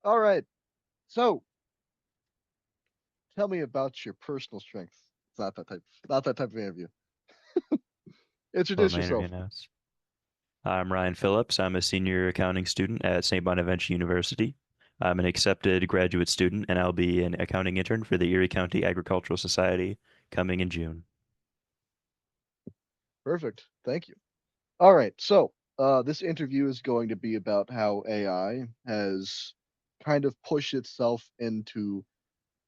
All right. So tell me about your personal strengths. It's not that type of interview. What are Introduce my interview yourself. notes? I'm Ryan Phillips. I'm a senior accounting student at St. Bonaventure University. I'm an accepted graduate student, and I'll be an accounting intern for the Erie County Agricultural Society coming in June. Perfect. Thank you. All right. So this interview is going to be about how AI has kind of pushed itself into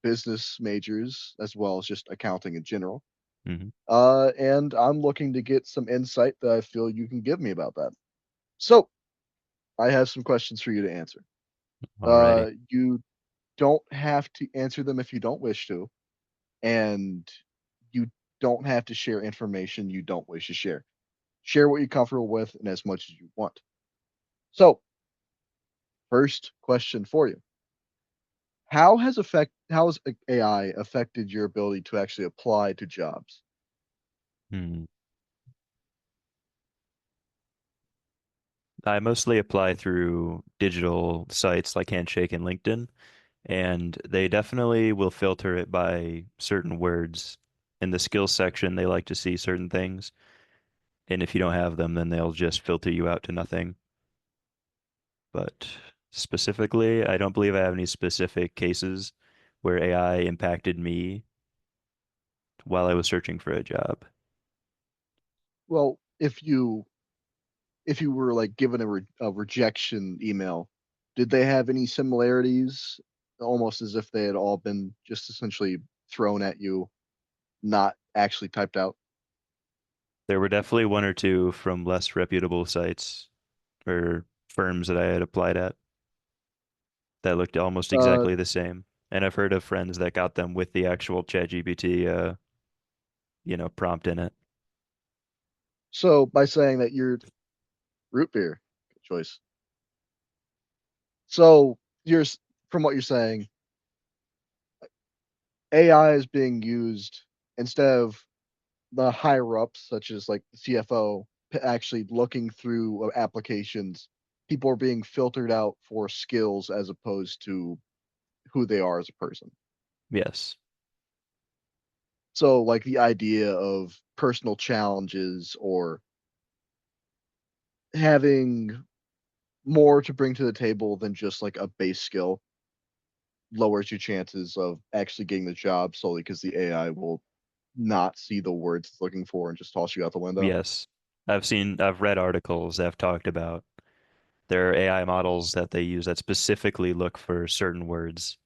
business majors as well as just accounting in general. Hmm. And I'm looking to get some insight that I feel you can give me about that. So I have some questions for you to answer. Alrighty. You don't have to answer them if you don't wish to, and you don't have to share information you don't wish to share. Share what you're comfortable with and as much as you want. So, first question for you. How has AI affected your ability to actually apply to jobs? Hmm. I mostly apply through digital sites like Handshake and LinkedIn, and they definitely will filter it by certain words. In the skills section, they like to see certain things, and if you don't have them, then they'll just filter you out to nothing. But specifically, I don't believe I have any specific cases where AI impacted me while I was searching for a job. Well, if you were like given a rejection email, did they have any similarities? Almost as if they had all been just essentially thrown at you, not actually typed out. There were definitely one or two from less reputable sites or firms that I had applied at that looked almost Uh, exactly the same. And I've heard of friends that got them with the actual ChatGPT, prompt in it. so by saying that you're root beer, good choice. So from what you're saying, AI is being used instead of the higher ups, such as like the CFO, actually looking through applications. People are being filtered out for skills as opposed to who they are as a person. Yes. So, like the idea of personal challenges or having more to bring to the table than just like a base skill lowers your chances of actually getting the job solely because the AI will not see the words it's looking for and just toss you out the window. Yes. I've read articles that have talked about there are AI models that they use that specifically look for certain words.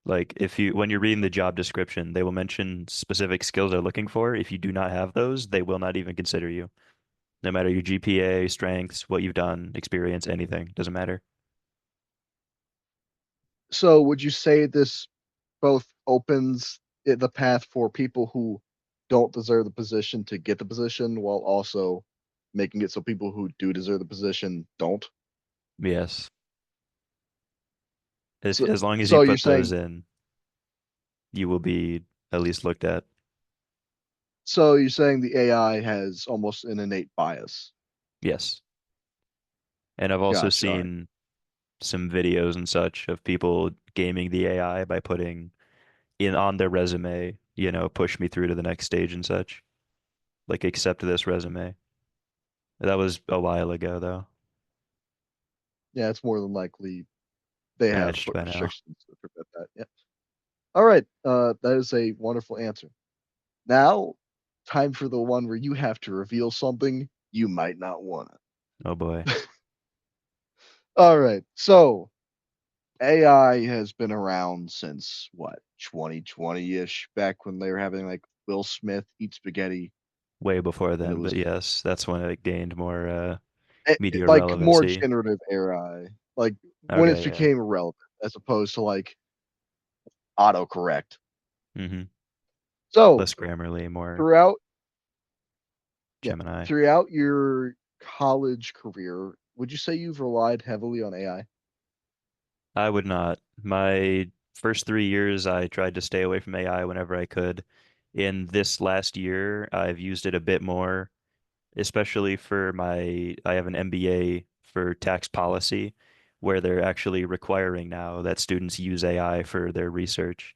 Like when you're reading the job description, they will mention specific skills they're looking for. If you do not have those, they will not even consider you. No matter your GPA, strengths, what you've done, experience, anything, doesn't matter. So, would you say this both opens the path for people who don't deserve the position to get the position while also making it so people who do deserve the position don't? Yes. If So, as long as you so you're put those saying in, you will be at least looked at. the AI has almost an innate bias. Yes. And I've also Gotcha. All right. seen some videos and such of people gaming the AI by putting in on their resume, push me through to the next stage and such. Like accept this resume. That was a while ago though. Yeah, it's more than likely they have Patched by now. restrictions to prevent that. Yeah. All right. That is a wonderful answer. Now, time for the one where you have to reveal something you might not want Oh boy. to. All right. So, AI has been around since what, 2020-ish, back when they were having like Will Smith eat spaghetti, Way before and it then, but was yes, that's when it gained more media like more relevancy. generative AI, like when it Okay, yeah. became relevant as opposed to like autocorrect. Hmm. So, Less Grammarly, more throughout yeah, Gemini. throughout your college career, would you say you've relied heavily on AI? I would not. My first 3 years, I tried to stay away from AI whenever I could. In this last year, I've used it a bit more, especially I have an MBA for tax policy, where they're actually requiring now that students use AI for their research.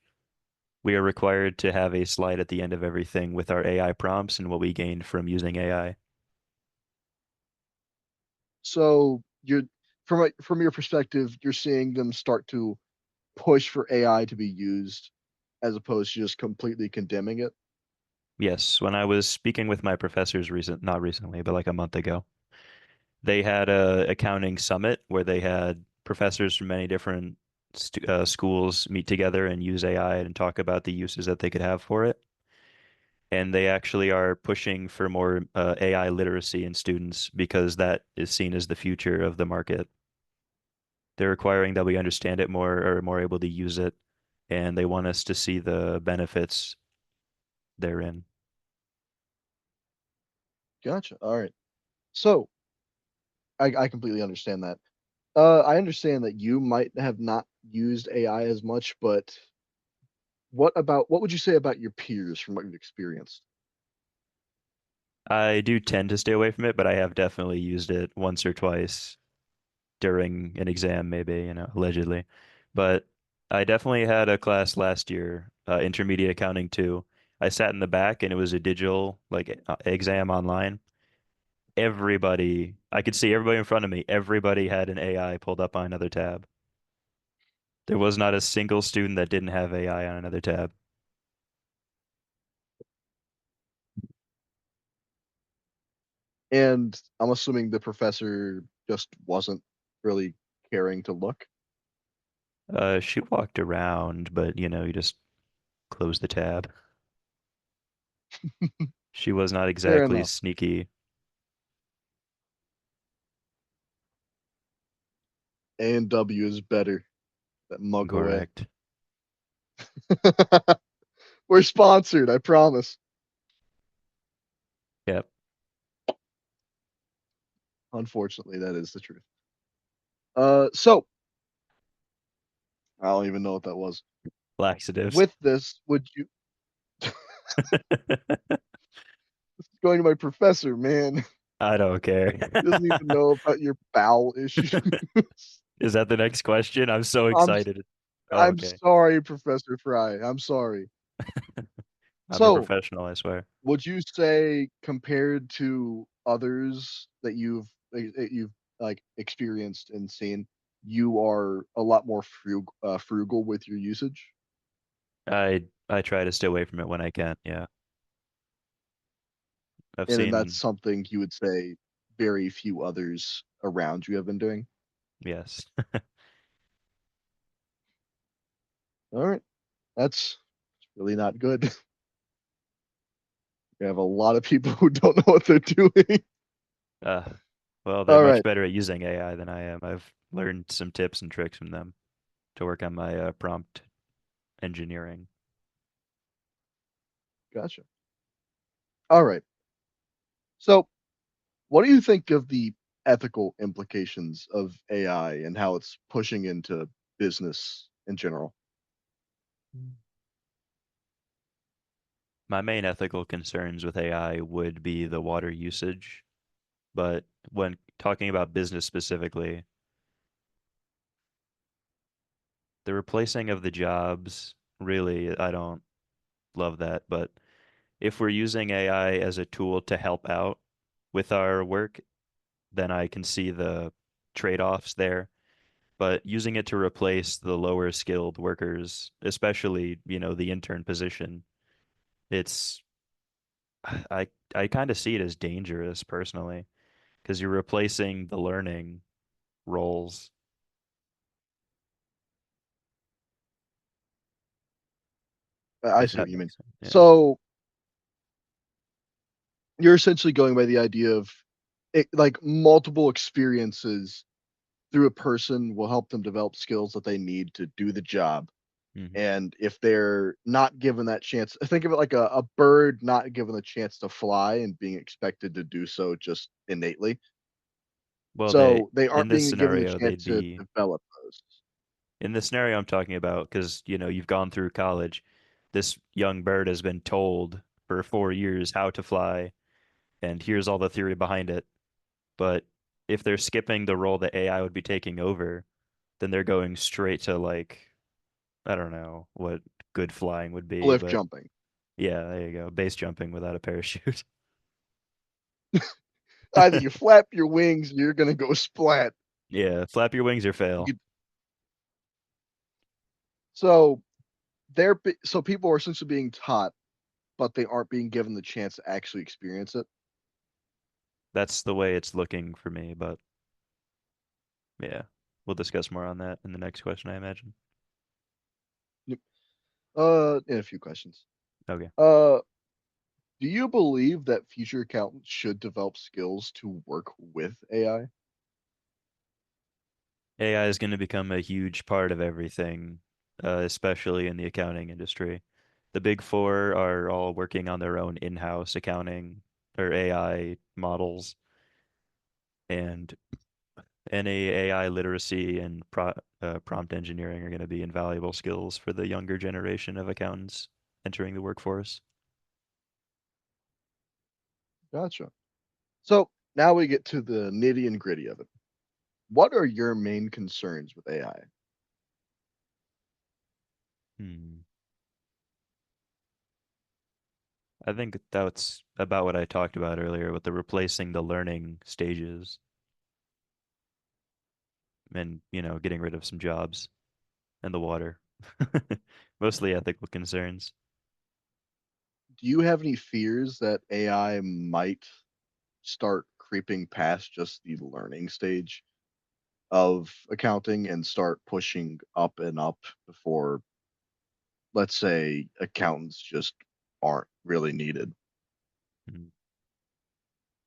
We are required to have a slide at the end of everything with our AI prompts and what we gained from using AI. So you're from your perspective, you're seeing them start to push for AI to be used as opposed to just completely condemning it. Yes, when I was speaking with my professors not recently, but like a month ago, they had a accounting summit where they had professors from many different schools meet together and use AI and talk about the uses that they could have for it. And they actually are pushing for more AI literacy in students because that is seen as the future of the market. They're requiring that we understand it more or more able to use it, and they want us to see the benefits therein. Gotcha. All right. So I completely understand that. I understand that you might have not used AI as much, but what would you say about your peers from what you've experienced? I do tend to stay away from it, but I have definitely used it once or twice during an exam, maybe, allegedly. But I definitely had a class last year, intermediate accounting too. I sat in the back and it was a digital like exam online. I could see everybody in front of me. Everybody had an AI pulled up on another tab. There was not a single student that didn't have AI on another tab. And I'm assuming the professor just wasn't really caring to look. She walked around, but you just close the tab. She was not Fair exactly enough. sneaky. A&W is better. That mug away. Correct. We're sponsored, I promise. Yep. Unfortunately, that is the truth. So I don't even know what that was. Laxatives. With this, would you this is going to my professor, man. I don't care. He doesn't even know about your bowel issues. Is that the next question? I'm so I'm excited. Oh, I'm okay. sorry, Professor Fry. I'm sorry. I'm a So, professional, I swear. would you say compared to others that you've like experienced and seen, you are a lot more frugal with your usage? I try to stay away from it when I can. Yeah. I've And then that's seen, something you would say very few others around you have been doing? yes. Alright, that's really not good. We have a lot of people who don't know what they're doing. Uh, well, they're much Alright, better at using AI than I am. I've learned some tips and tricks from them to work on my prompt engineering. gotcha. Alright, so what do you think of the ethical implications of AI and how it's pushing into business in general? My main ethical concerns with AI would be the water usage, but when talking about business specifically, the replacing of the jobs, really, I don't love that. But if we're using AI as a tool to help out with our work, then I can see the trade-offs there. But using it to replace the lower skilled workers, especially, the intern position, it's I I kind of see it as dangerous personally because you're replacing the learning roles, I if see what that you mean. makes sense. Yeah. So you're essentially going by the idea of like multiple experiences through a person will help them develop skills that they need to do the job. Hmm. And if they're not given that chance, think of it like a bird not given the chance to fly and being expected to do so just innately. Well, So they in aren't this being given the scenario, chance they'd to be develop those. in the scenario I'm talking about, because you've gone through college. This young bird has been told for 4 years how to fly, and here's all the theory behind it. But if they're skipping the role that AI would be taking over, then they're going straight to like I don't know what good flying would be, Cliff but jumping. yeah, there you go. Base jumping without a parachute. Either you flap your wings, you're gonna go splat. Yeah, flap your wings or You fail. could, so so people are essentially being taught, but they aren't being given the chance to actually experience it. That's the way it's looking for me, but yeah, we'll discuss more on that in the next question, I imagine. Yep. In a few questions. Okay. Uh, do you believe that future accountants should develop skills to work with AI? AI is going to become a huge part of everything, especially in the accounting industry. The big four are all working on their own in-house accounting or AI models, and any AI literacy and prompt engineering are going to be invaluable skills for the younger generation of accountants entering the workforce. Gotcha. So now we get to the nitty and gritty of it. What are your main concerns with AI? Hmm. I think that's about what I talked about earlier with the replacing the learning stages and, getting rid of some jobs and the water. Mostly ethical concerns. Do you have any fears that AI might start creeping past just the learning stage of accounting and start pushing up and up before, let's say, accountants just aren't really needed? Mm.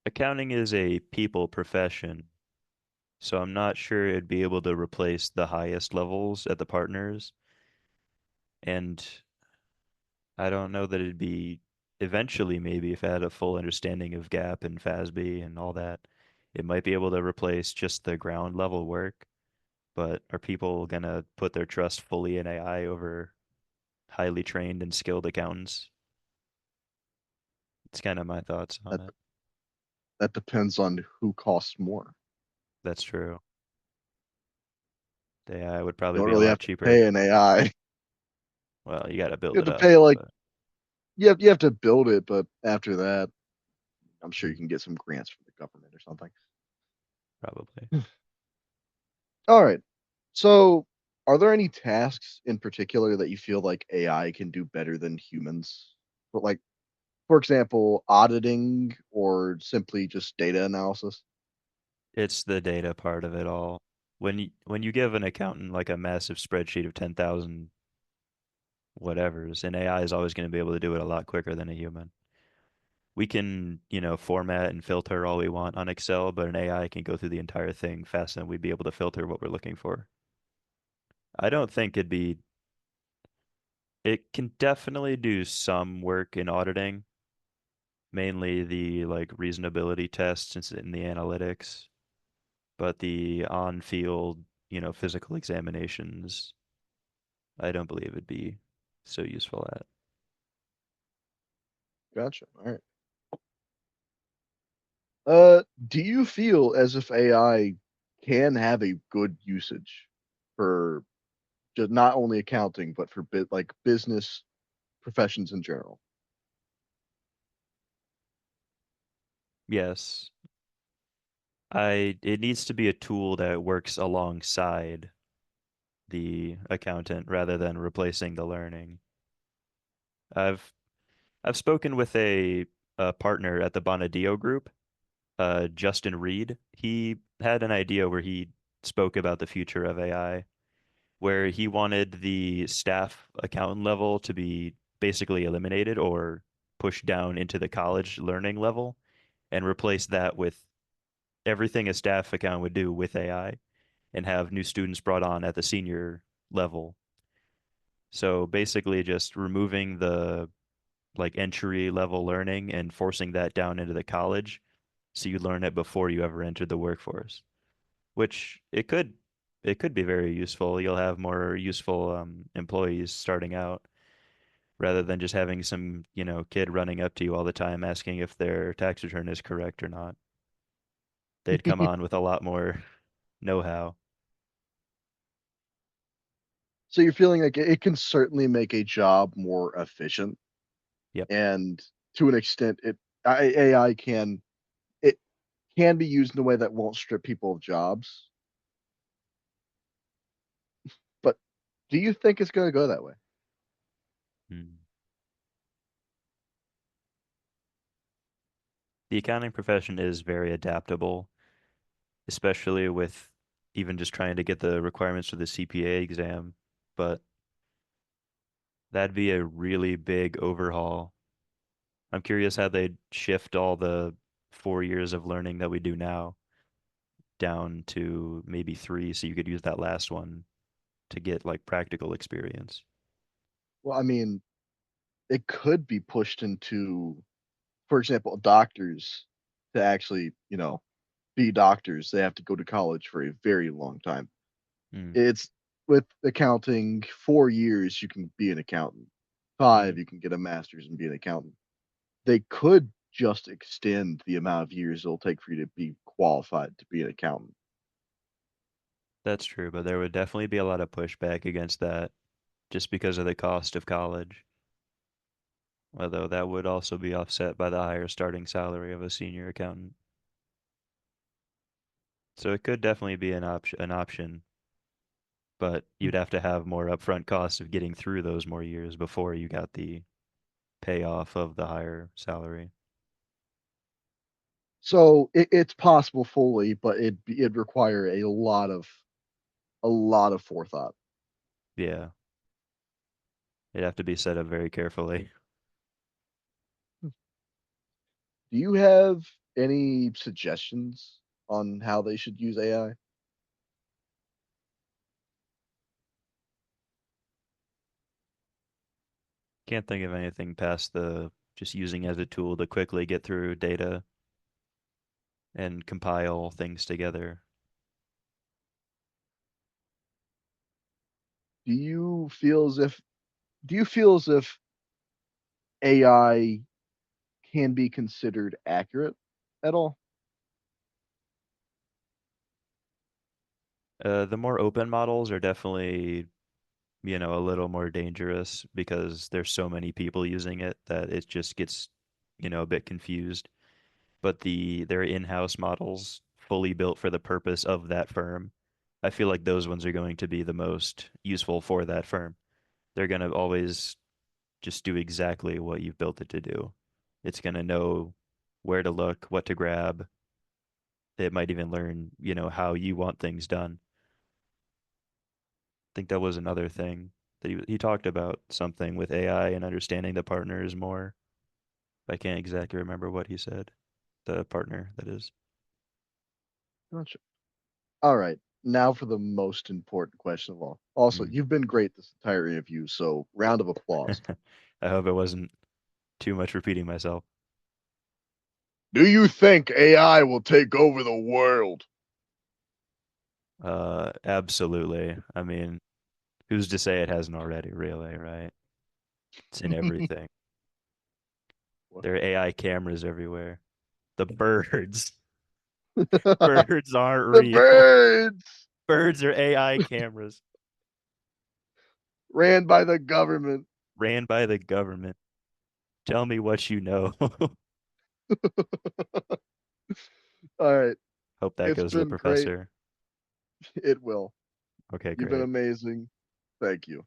Accounting is a people profession, so I'm not sure it'd be able to replace the highest levels at the partners. And I don't know that it'd be eventually, maybe if I had a full understanding of GAAP and FASB and all that, it might be able to replace just the ground level work. But are people gonna put their trust fully in AI over highly trained and skilled accountants? It's kind of my thoughts on That it. that depends on who costs more. That's true. The AI would You probably don't be a really lot have to cheaper. pay an AI. Well, you got to You build have it to up, pay like but you have to build it, but after that, I'm sure you mm, can get some grants from the government or something. probably. All right. So, are there any tasks in particular that you feel like AI can do better than humans? But like, for example, auditing or simply just data analysis? It's the data part of it all. When you give an accountant like a massive spreadsheet of 10,000 whatevers, an AI is always going to be able to do it a lot quicker than a human. We can, format and filter all we want on Excel, but an AI can go through the entire thing faster than we'd be able to filter what we're looking for. I don't think it can definitely do some work in auditing, mainly the like reasonability tests in the analytics, but the on-field, physical examinations, I don't believe it'd be so useful at. Gotcha. All right. Do you feel as if AI can have a good usage for just not only accounting, but for like business professions in general? Yes, it needs to be a tool that works alongside the accountant rather than replacing the learning. I've I've spoken with a partner at the Bonadio Group, Justin Reed. He had an idea where he spoke about the future of AI, where he wanted the staff accountant level to be basically eliminated or pushed down into the college learning level and replace that with everything a staff accountant would do with AI and have new students brought on at the senior level. So basically just removing the like entry level learning and forcing that down into the college so you learn it before you ever entered the workforce, which it could be very useful. You'll have more useful employees starting out rather than just having some, kid running up to you all the time asking if their tax return is correct or not. They'd come on with a lot more know-how. So you're feeling like it can certainly make a job more efficient, Yep. and to an extent, AI it can be used in a way that won't strip people of jobs. But do you think it's going to go that way? Hmm. The accounting profession is very adaptable, especially with even just trying to get the requirements for the CPA exam. But that'd be a really big overhaul. I'm curious how they'd shift all the 4 years of learning that we do now down to maybe three, so you could use that last one to get like practical experience. Well, I mean, it could be pushed into, for example, doctors to actually, be doctors. They have to go to college for a very long time. Mm, It's with accounting, 4 years you can be an accountant. mm, 5, you can get a master's and be an accountant. They could just extend the amount of years it'll take for you to be qualified to be an accountant. that's true, but there would definitely be a lot of pushback against that just because of the cost of college. Although that would also be offset by the higher starting salary of a senior accountant. So it could definitely be an option, but you'd have to have more upfront costs of getting through those more years before you got the payoff of the higher salary. So it's possible fully, but it'd require a lot of forethought. Yeah, it'd have to be set up very carefully. Do you have any suggestions on how they should use AI? Can't think of anything past the just using as a tool to quickly get through data and compile things together. Do you feel as if do you feel as if AI can be considered accurate at all? The more open models are definitely, a little more dangerous because there's so many people using it that it just gets, a bit confused. But their in-house models fully built for the purpose of that firm, I feel like those ones are going to be the most useful for that firm. They're going to always just do exactly what you've built it to do. It's going to know where to look, what to grab. It might even learn, how you want things done. I think that was another thing that he talked about something with AI and understanding the partners more. I can't exactly remember what he said. The partner, that is. Gotcha. All right. Now for the most important question of all. Also, Hmm. you've been great this entire interview, so round of applause. I hope it wasn't too much repeating myself. Do you think AI will take over the world? Absolutely. I mean, who's to say it hasn't already, really, right? It's in everything. There are AI cameras everywhere. The birds. The Birds aren't real. birds Birds are AI cameras ran by the government. ran by the government. Tell me what you know. All right. Hope that It's goes to the been great. professor. It will. Okay, You've been great. amazing. Thank you.